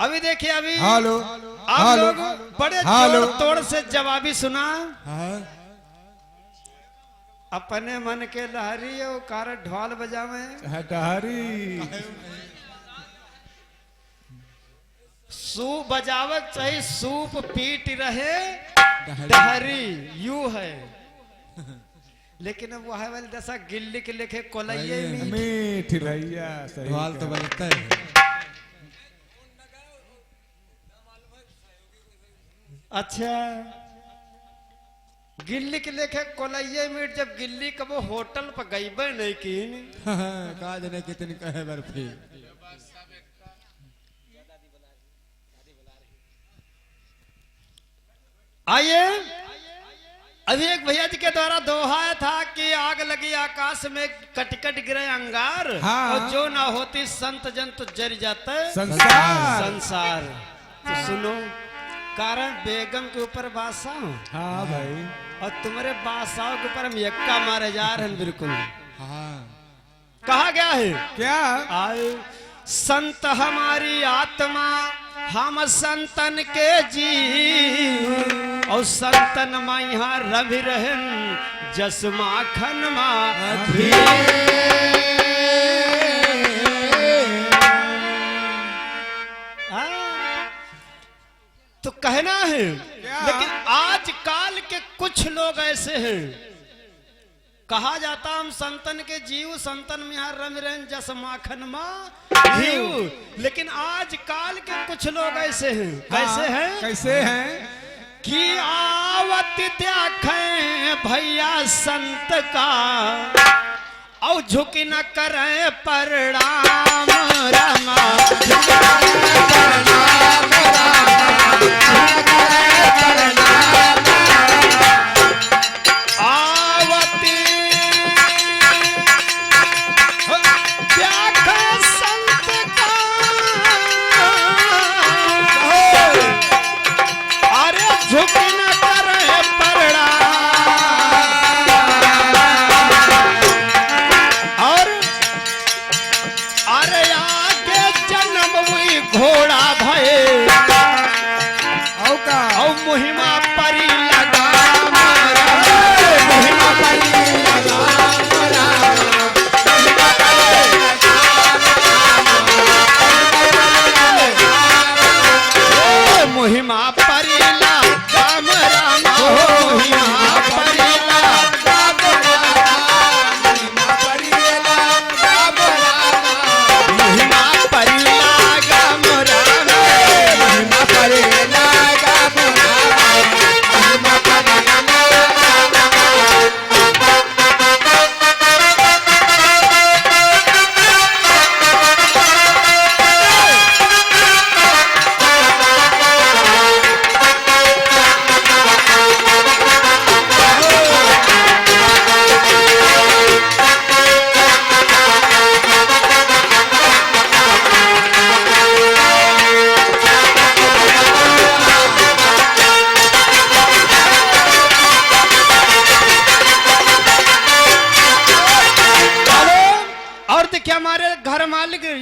अभी देखिए अभी हेलो आप लोग बड़े जोर तोड़ से जवाबी सुना। अपने मन के लहरी और कार ढोल बजावे हटारी सूप बजावत चाहिए सूप पीट रहे डहरी यू है। लेकिन अब वह वाली दशा गिल्ली के लेके कोलैये मीठ रैया ढोल तो बजता है। अच्छा गिल्ली के लेके कोलैये मीट जब गिल्ली कब होटल पर गईबे नहीं की का जने कितनी कहे बर्फी। आइए अभी एक भैया जी के द्वारा दोहा था कि आग लगी आकाश में कटकट गिरे अंगार। हाँ। और जो ना होती संत जन तो जर जाता संसार। संसार। तो सुनो कारण बेगम के ऊपर बादशाह हाँ भाई और तुम्हारे बादशाह के ऊपर हम यक्का मारे जा रहे हैं बिल्कुल। हाँ कहा गया है क्या आए संत हमारी आत्मा हम संतन के जी और संतन मा यहाँ रवि रहन जस माखन मा तो कहना है। लेकिन आज काल के कुछ लोग ऐसे हैं कहा जाता हम संतन के जीव संतन में यहाँ रम रन जस माखन माँ जीव। लेकिन आज काल के कुछ लोग ऐसे हैं कैसे हैं कैसे हैं कि आवत देखें भैया संत का और झुक न करे प्रणाम रमा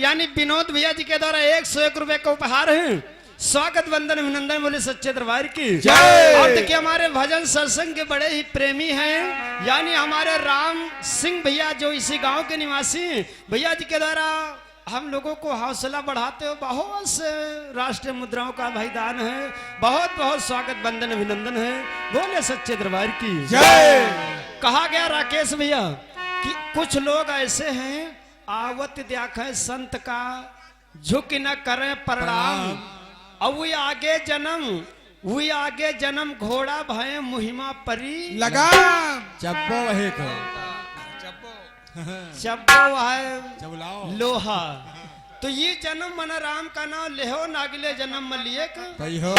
यानी विनोद भैया जी के द्वारा 101 रुपए का उपहार है। स्वागत वंदन अभिनंदन बोले सच्चे दरबार की जय। और देखिए हमारे भजन सत्संग के बड़े ही प्रेमी हैं यानी हमारे राम सिंह भैया जो इसी गांव के निवासी भैया जी के द्वारा हम लोगों को हौसला बढ़ाते हो बहुत से राष्ट्रीय मुद्राओं का भाई दान है। बहुत बहुत स्वागत वंदन अभिनंदन है बोले सच्चे दरबार की जय। कहा गया राकेश भैया कि कुछ लोग ऐसे हैं आवत देखे संत का झुक न करे प्रणाम और वो आगे जन्म घोड़ा भय मुहिमा परी लगा चब्बो वही को चब्बो है लोहा। तो ये जन्म मन राम का नाम लेहो नागले जन्म में लिए हो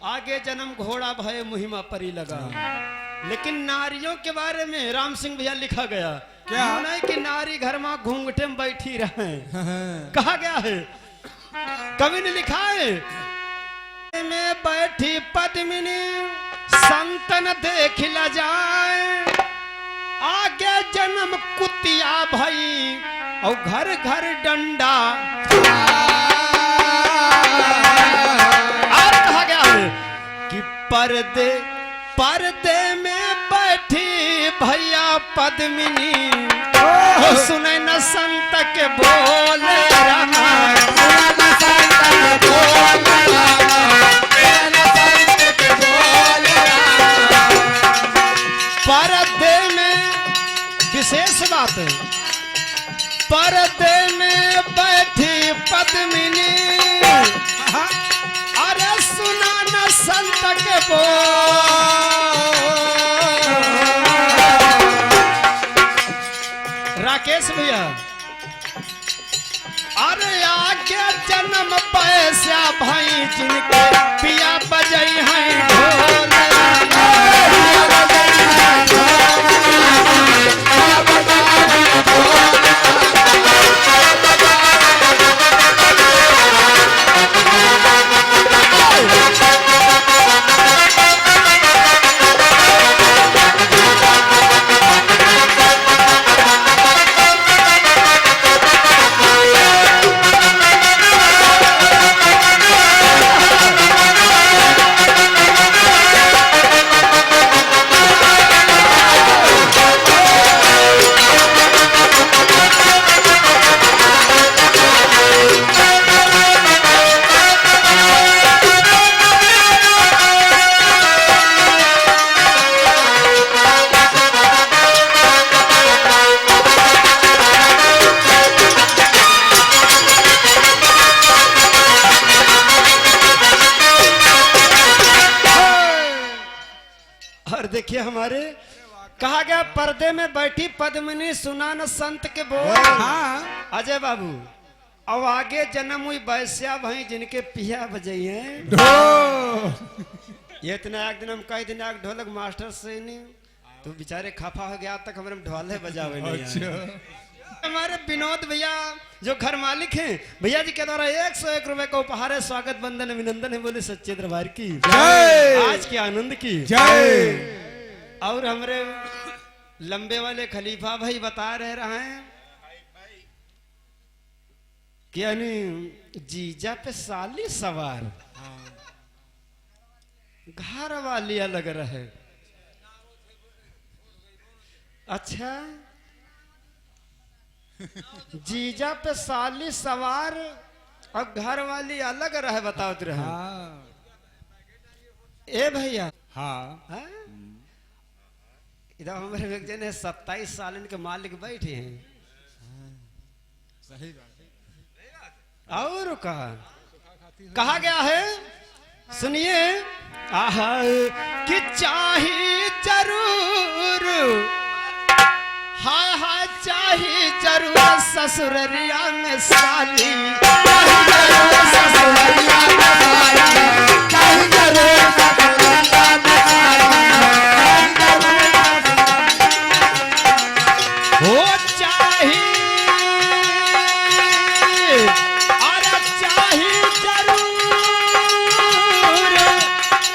आगे जन्म घोड़ा भय मुहिमा परी लगा। लेकिन नारियों के बारे में राम सिंह भैया लिखा गया क्या नहीं कि नारी घर में घूंघटे में बैठी रहे कहा गया है कवि ने लिखा है में बैठी पद्मिनी संतन देख ल जाए आगे जन्म कुतिया भई और घर घर डंडा पर्दे पर्दे में बैठी भैया पद्मिनी सुने न संत के बोले रामा पर्दे में विशेष बात है पर्दे में बैठी पद्मिनी अरे सुना न संत के राकेश भैया अरे आगे जन्म पैसा भाई जिनके पिया बजई हैं ढोल देखिए हमारे कहा गया पर्दे में बैठी पद्मिनी सुना न संत के बोल हाँ अजय बाबू अब आगे जन्म हुई वैश्या भाई जिनके पिया बजई हैं ये इतना एक दिन हम कई दिन आग ढोलक मास्टर से नहीं तो बेचारे खफा हो गया तक हमारे ढोले बजावे नहीं आए। हमारे विनोद भैया जो घर मालिक हैं भैया जी के द्वारा 101 रुपए का उपहार है स्वागत वंदन अभिनंदन है बोले सच्चे दरबार की आज के आनंद की जय। और हमारे लंबे वाले खलीफा भाई बता रहे हैं कि यानी जीजा पे साली सवार घर वाली अलग रहे। अच्छा जीजा पे साली सवार और घर वाली अलग रहे बताओ तो रहे। हाँ ए भैया हाँ इधर हमारे व्यक्ति ने 27 साल इनके मालिक बैठे हैं सही बात और कहा गया है सुनिए आहा कि चाहिए जरूर हाय हाय चाहिए जरूर ससुररिया में साली ससुररिया में साली चाहिए जरूर ससुररिया में हो चाहिए अरे चाहिए जरूर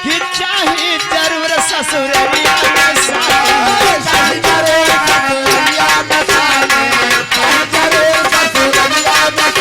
कि चाहिए जरूर ससुररिया में साली चाहिए जरूर ससुररिया में साली चाहिए जरूर ससुररिया में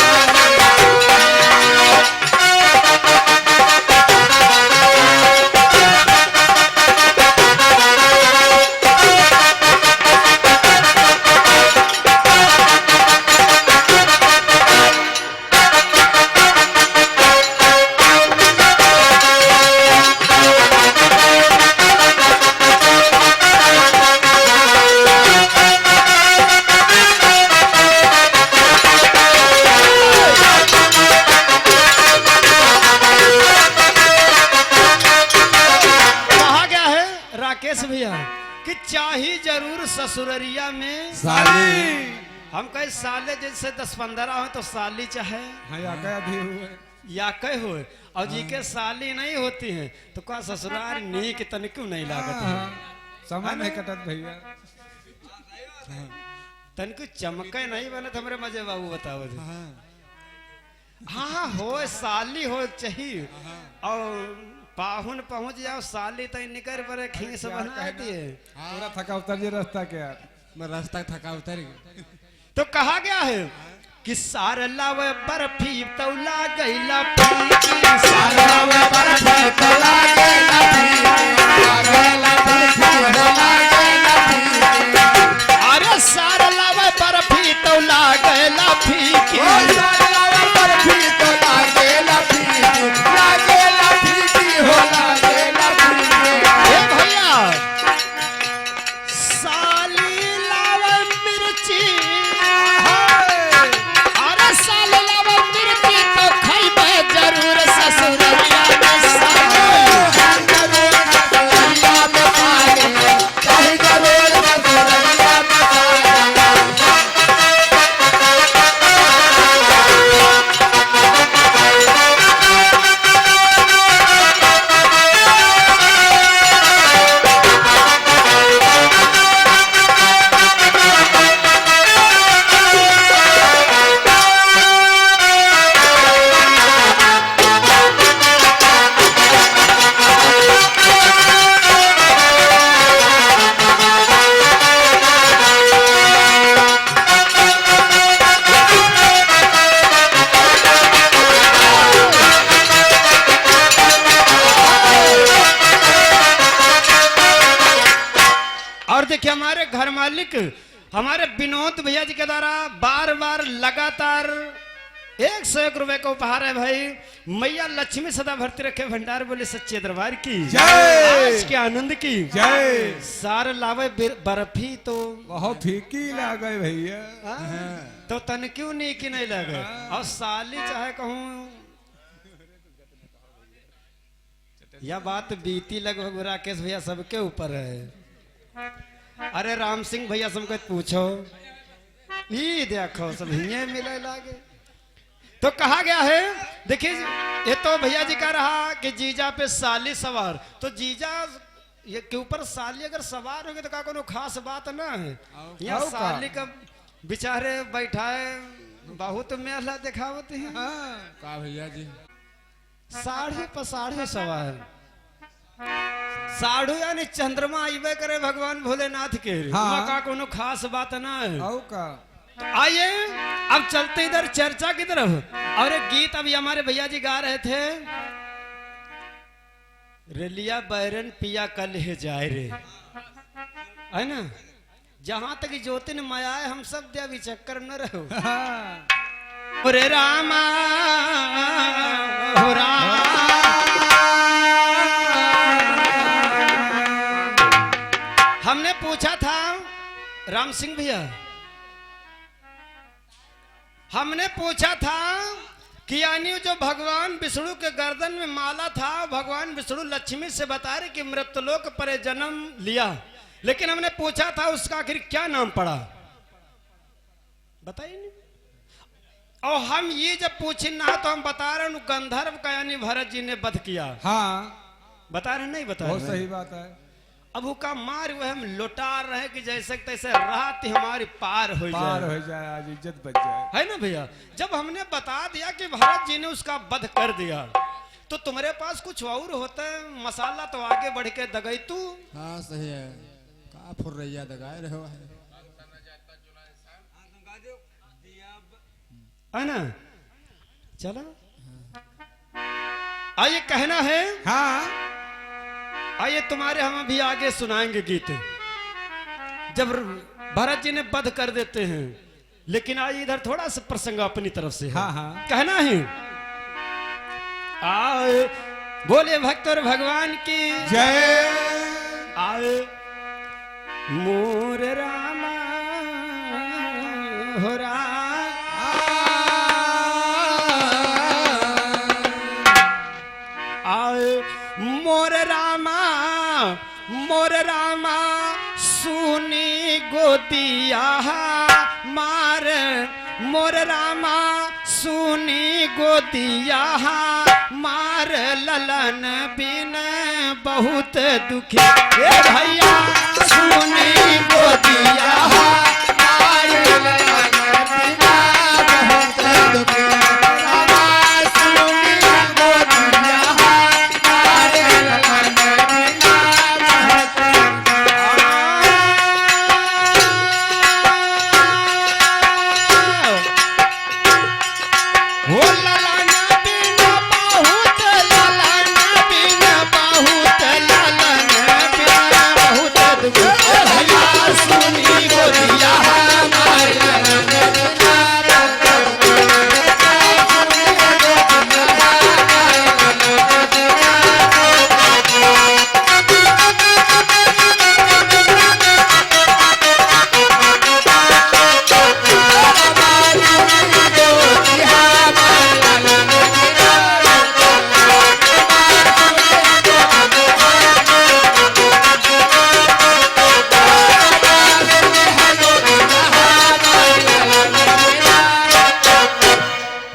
कि चाहिए जरूर ससुररिया में साली हम कहे साले जैसे 10-15 हो तो साली चाहे हाँ या कह भी हुए या कह हो और जी के साली नहीं होती है तो का ससुराल नीक तनिक नहीं लागत है समय नहीं कटत भैया तनिक चमके नहीं बने तो हमारे मजे बाबू बताओ हाँ हो साली हो चाहिए और पाहुन पहुंच जाओ साली तो निकर पर खींच बना दिए पूरा थका उतर जे रास्ता के यार मैं रास्ता थका उतर गया तो कहा गया है कि सार लावे बर्फी तौला गईला पी की सार लावे बर्फी तौला गईला पी हमारे घर मालिक हमारे विनोद भैया जी के द्वारा बार बार लगातार 101 रुपए का उपहार है भाई। मैया लक्ष्मी सदा भरती रखे भंडार बोले सच्चे दरबार की जय। आज के आनंद की जय। सार लावे बर्फी तो बहुत फीकी लागे भैया। तो तन क्यों नहीं कि नहीं लगे। और साली चाहे कहूँ यह बात बीती लगभग राकेश भैया सबके ऊपर है। अरे राम सिंह भैया सबको पूछो ई देखो सब हिये मिले लागे। तो कहा गया है देखिए ये तो भैया जी का रहा कि जीजा पे साली सवार। तो जीजा ये के ऊपर साली अगर सवार होगी तो का कोनो खास बात ना है। यहाँ साली का बेचारे बैठाए बहुत मेला दिखावते हैं। का भैया जी साढ़े पर साढ़े सवार साढ़ू यानी चंद्रमा आइबे करे भगवान भोलेनाथ के। हाँ। का कोनो खास बात ना है। औ का आइए अब चलते इधर चर्चा की तरफ। और एक गीत अभी हमारे भैया जी गा रहे थे। रेलिया बैरन पिया कल है जाए रे है ना। जहां तक ज्योतिन माया है हम सब देवी चक्कर न रहो। रे रामा हो राम। हमने पूछा था राम सिंह भैया हमने पूछा था कि यानी जो भगवान विष्णु के गर्दन में माला था भगवान विष्णु लक्ष्मी से बता रहे कि मृत्युलोक पर जन्म लिया। लेकिन हमने पूछा था उसका आखिर क्या नाम पड़ा बताइए नहीं। और हम ये जब पूछे ना तो हम बता रहे हैं गंधर्व का यानी भरत जी ने वध किया। हाँ बता रहे नहीं बता बहुत रहे सही बात है। अब का मार हुए हम लौटार रहे कि जैसे तैसे रात हमारी पार हो पार जाए हो जाए आज इज्जत बच जाए है ना भैया। जब हमने बता दिया कि भरत जी ने उसका वध कर दिया तो तुम्हारे पास कुछ और होता है मसाला तो आगे बढ़ के दगई तू हाँ सही है का फुर्रैया दगाए रहो है ना। चलो आइए कहना है हाँ आइए तुम्हारे हम अभी आगे सुनाएंगे गीत जब भरत जी ने वध कर देते हैं। लेकिन आइए इधर थोड़ा सा प्रसंग अपनी तरफ से है। हाँ हाँ कहना है आए बोले भक्त और भगवान की जय। आए मोर रामा हो आए मोर रामा सुनी गोदिया मार मोर रामा सुनी गोदिया मार ललन बिन बहुत दुखी। ए भैया सुनी गोदिया मार ललन बिन बहुत दुखी। रामा सुनी गोदिया मार ललन बिन बहुत हो ललन बिन बहुत ललन बिन बहुत ललन बिन बहुत दुखी। भैया सुनी गोदिया मार ललन बिन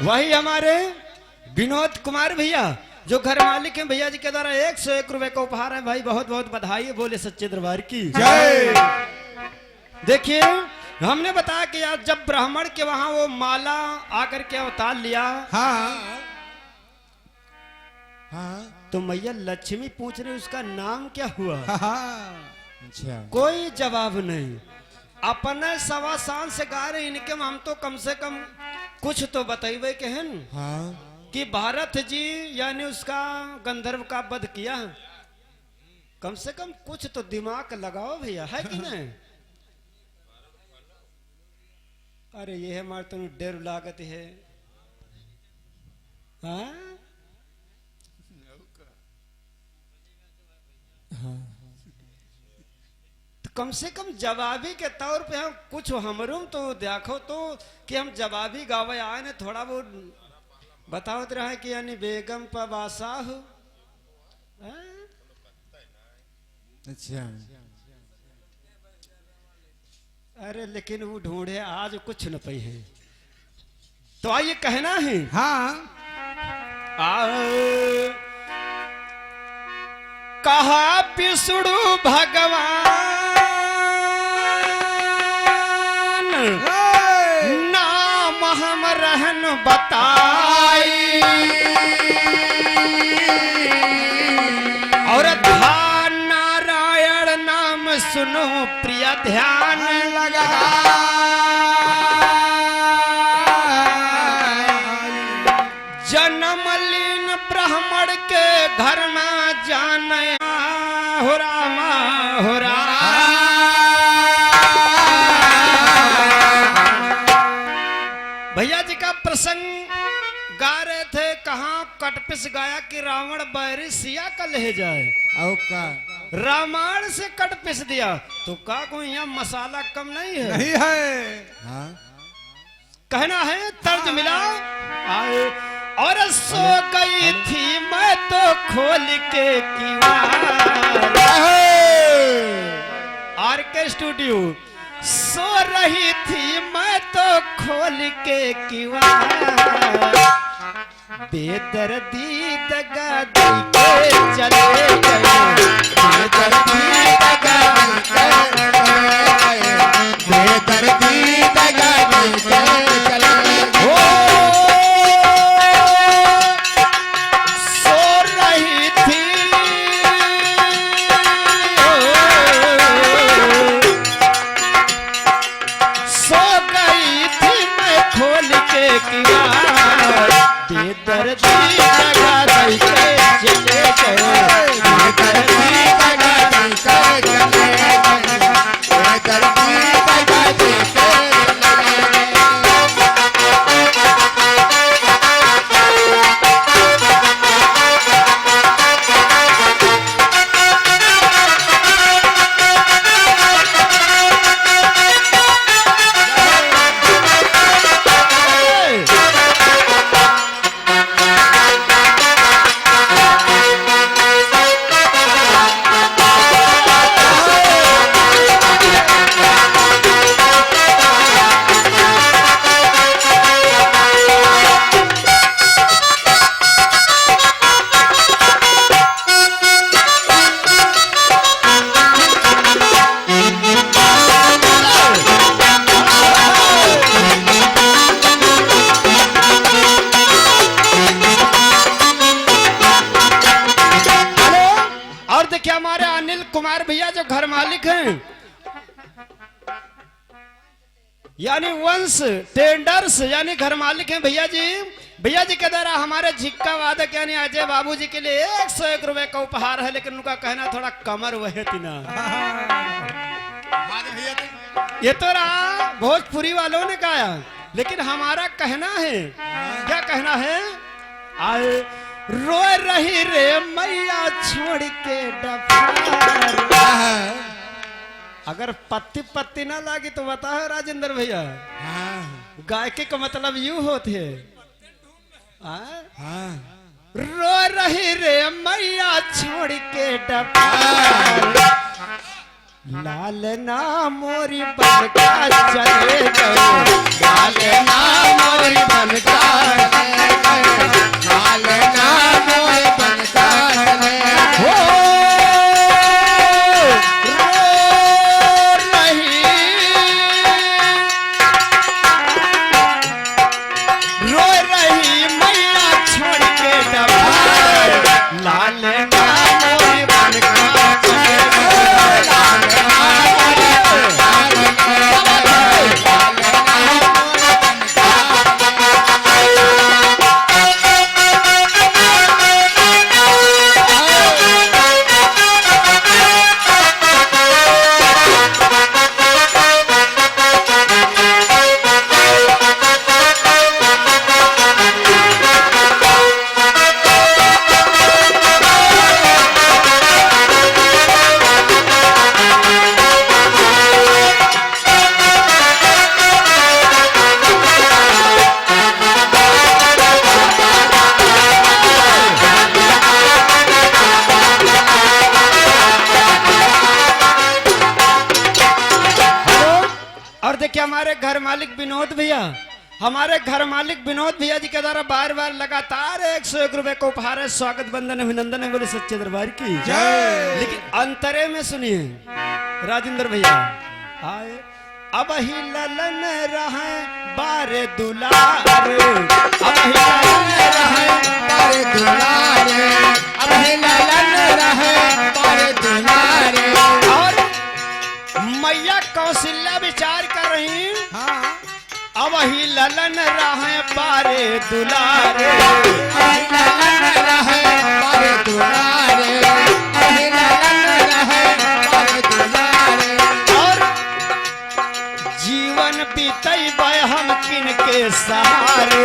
वही हमारे विनोद कुमार भैया जो घर मालिक हैं भैया जी के द्वारा 101 रुपए का उपहार है भाई। बहुत बहुत बधाई है बोले सच्चे दरबार की जय। देखिए हमने बताया कि यार जब ब्राह्मण के वहां वो माला आकर के अवतार लिया हाँ हाँ तो मैया लक्ष्मी पूछ रही उसका नाम क्या हुआ। हाँ अच्छा कोई जवाब नहीं। अपने सवा शान से गा रहे इनके हम तो कम से कम कुछ तो बताइए के हैं हाँ कि भारत जी यानी उसका गंधर्व का वध किया। कम से कम कुछ तो दिमाग लगाओ भैया है कि नहीं। अरे ये है मार तुम डेर लागत है हाँ? हाँ। तो कम से कम जवाबी के तौर पे हम कुछ हमरूम तो देखो तो कि हम जवाबी गावे आए ने थोड़ा बहुत बताओ तो रहा कि यानी बेगम पबासा हो हाँ? अच्छा अरे लेकिन वो ढूंढे आज कुछ न पई है तो आइए कहना है हाँ कहा पिसुड़ू भगवान नाम हम रहन बताई और धा नारायण नाम सुनो प्रिय ध्यान लगा जन्मलीन ब्राह्मण के घर में जाने हो रामा हो रामा भैया जी का प्रसंग गा रहे थे कहाँ कटपिस गाया कि रावण बैरी सिया का ले जाए औ का रामायण से कटपिस दिया तो का कोई यहाँ मसाला कम नहीं है नहीं है हाँ कहना है तर्ज मिला आए और सो गई थी मैं तो खोल के किवाड़ आर के स्टूडियो सो रही थी मैं तो खोल के किवाड़ बेदर्दी दगा दी के चले गए बेदर्दी दगा दी के बेदर्दी दगा दी के चले हो सो रही थी सो गई थी मैं खोल के किवाड़ बेदर्दी दगा दी के चले गए बेदर्दी दगा दी के चले बेदर्दी दगा दी के और देखिए हमारे अनिल कुमार भैया जो घर मालिक हैं यानी वंश टेंडर्स यानी घर मालिक हैं भैया जी के द्वारा हमारे झिक्का वादक यानी अजय बाबू जी के लिए 101 रुपए का उपहार है लेकिन उनका कहना थोड़ा कमर वह तीना ये तो रहा भोजपुरी वालों ने गाया लेकिन हमारा कहना है क्या कहना है आए रो रही रे मैया छोड़ के डफार अगर पत्ती पत्ती ना लागी तो बताओ राजेंद्र भैया गायकी का मतलब यूं होते है रो रही रे मैया छोड़ के डफार लाल ना मोरी बनका चले गए लाल ना मोरी बनका लाल नाम बनका चले हो रो रही मैया छोड़ के डबार लाल ना मोरी बनका चले गए लाल ना कि हमारे घर मालिक विनोद भैया, हमारे घर मालिक विनोद भैया जी के द्वारा बार बार लगातार 101 रुपए को उपहार है। स्वागत बंदन अभिनंदन है, बोले सच्चे दरबार की जय। लेकिन अंतरे में सुनिए राजेंद्र भैया आए, अब ही ललन रहे बारे दुलार, अब ही ललन रहे बारे दुलारे, अब ही ललन रहे बारे दुलारे। और मैया कौशल्या विचार कर रही, हाँ, अब ही ललन रहे बारे दुलारे, अब ही ललन रहे बारे दुलारे, अब ही ललन रहे बारे दुलारे। और जीवन बीतई बय हम किनके सहारे,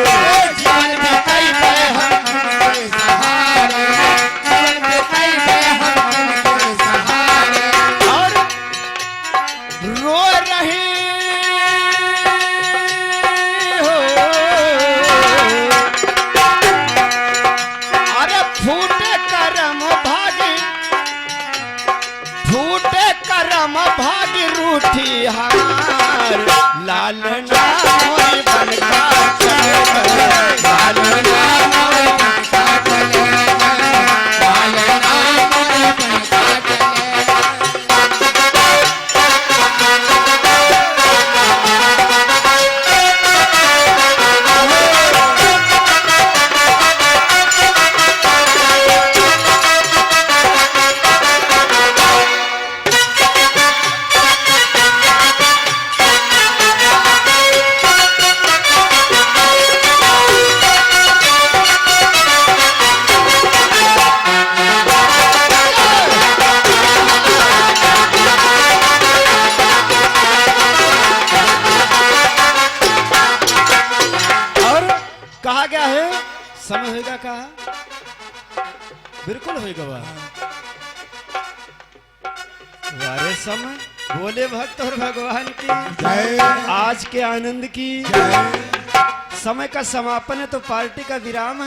जीवन बीतई बय हम किनके सहारे, जीवन बीतई बय हम किनके सहारे। और रो रही हो, अरे फूटे करम भागी, फूटे करम भागी रूठी हार, लालना मोरी बनका चले, लालना मोरी बनका चले, लालना मोरे बनका चले। और कहा गया है समय होगा, कहा बिल्कुल होगा वारे समय, बोले भक्त और भगवान की जय। आज के आनंद की समय का समापन है तो पार्टी का विराम है।